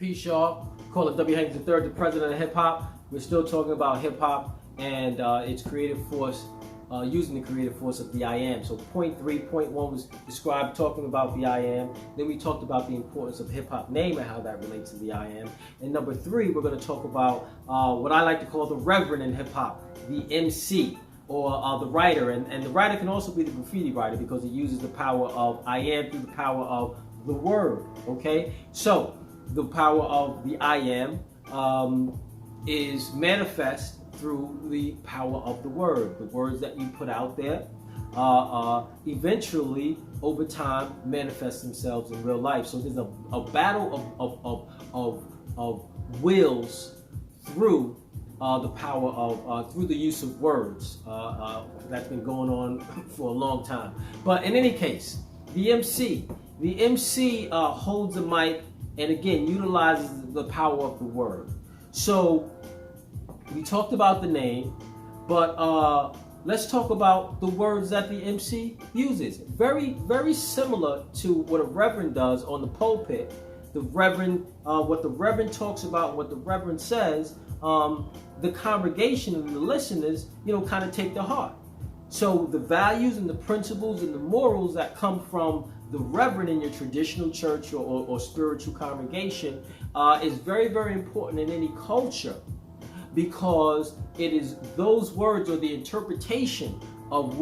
Peace, y'all. Call it W. Hanks III, the president of hip hop. We're still talking about hip hop and its creative force, using the creative force of the I am. So point 3, point 1 was described talking about the I am. Then we talked about the importance of hip hop name and how that relates to the I am. And number 3, we're going to talk about what I like to call the Reverend in hip hop, the EMCEE, or the writer. And the writer can also be the graffiti writer because it uses the power of I am through the power of the word. Okay, so the power of the I am is manifest through the power of the word. The words that you put out there eventually, over time, manifest themselves in real life. So there's a battle of wills through the power of through the use of words that's been going on for a long time. But in any case, the EMCEE holds a mic and again utilizes the power of the word. So we talked about the name, but let's talk about the words that the EMCEE uses. Very, very similar to what a reverend does on the pulpit. The reverend, what the reverend talks about, what the reverend says, the congregation and the listeners, kind of take to heart. So the values and the principles and the morals that come from the reverend in your traditional church or spiritual congregation is very, very important in any culture, because it is those words or the interpretation of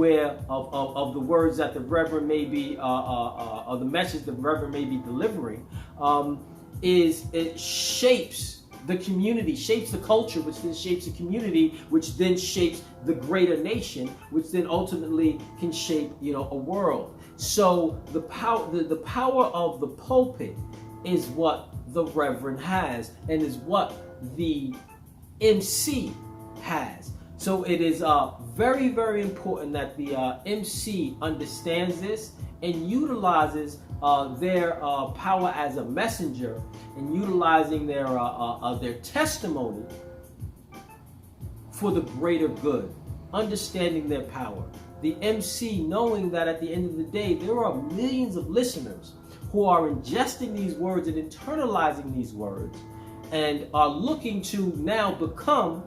of the words that the reverend may be or the message the reverend may be delivering it shapes the community, shapes the culture, which then shapes the community, which then shapes the greater nation, which then ultimately can shape a world. So the power of the pulpit is what the reverend has, and is what the EMCEE has. So it is very, very important that the EMCEE understands this and utilizes their power as a messenger, and utilizing their testimony for the greater good, understanding their power. The EMCEE knowing that at the end of the day, there are millions of listeners who are ingesting these words and internalizing these words, and are looking to now become,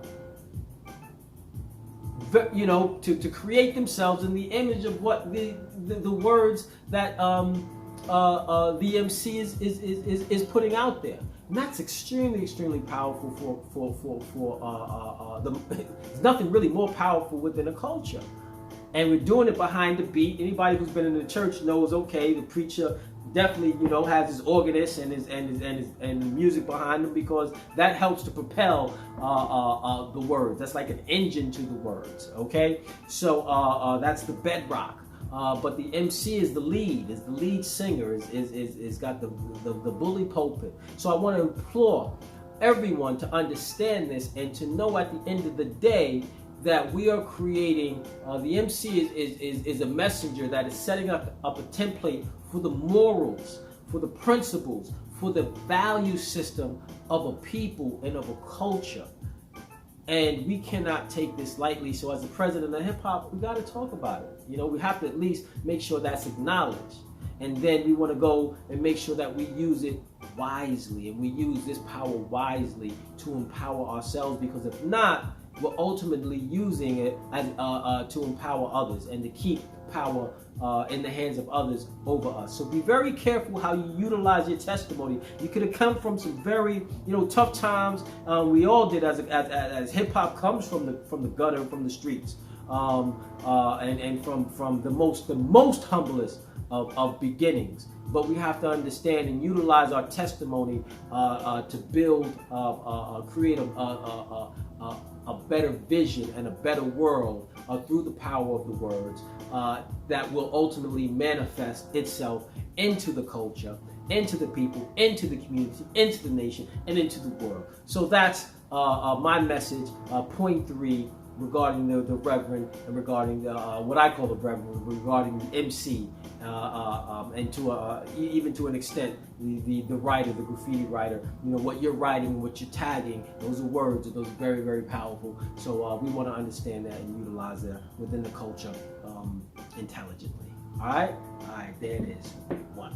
to create themselves in the image of what the words that the EMCEE is putting out there. And that's extremely, extremely powerful there's nothing really more powerful within a culture. And we're doing it behind the beat. Anybody who's been in the church knows, okay, the preacher definitely, has his organist and his music behind him, because that helps to propel the words. That's like an engine to the words, okay? So that's the bedrock. But the EMCEE is the lead singer, is got the bully pulpit. So I want to implore everyone to understand this and to know at the end of the day that we are creating, the EMCEE is a messenger that is setting up a template for the morals, for the principles, for the value system of a people and of a culture. And we cannot take this lightly. So as the president of hip hop, we got to talk about it. We have to at least make sure that's acknowledged. And then we want to go and make sure that we use it wisely, and we use this power wisely to empower ourselves, because if not, we're ultimately using it as to empower others and to keep power in the hands of others over us. So be very careful how you utilize your testimony. You could have come from some very tough times. We all did, as hip hop comes from the gutter, from the streets, and from the most humblest of beginnings. But we have to understand and utilize our testimony to build, create a better vision and a better world through the power of the words that will ultimately manifest itself into the culture, into the people, into the community, into the nation, and into the world. So that's my message, point 3, regarding the Reverend, and regarding what I call the Reverend, regarding the EMCEE, and to even to an extent the writer, the graffiti writer. What you're writing, what you're tagging, those are words, and those are very, very powerful. So we want to understand that and utilize that within the culture intelligently. All right, there it is. 1.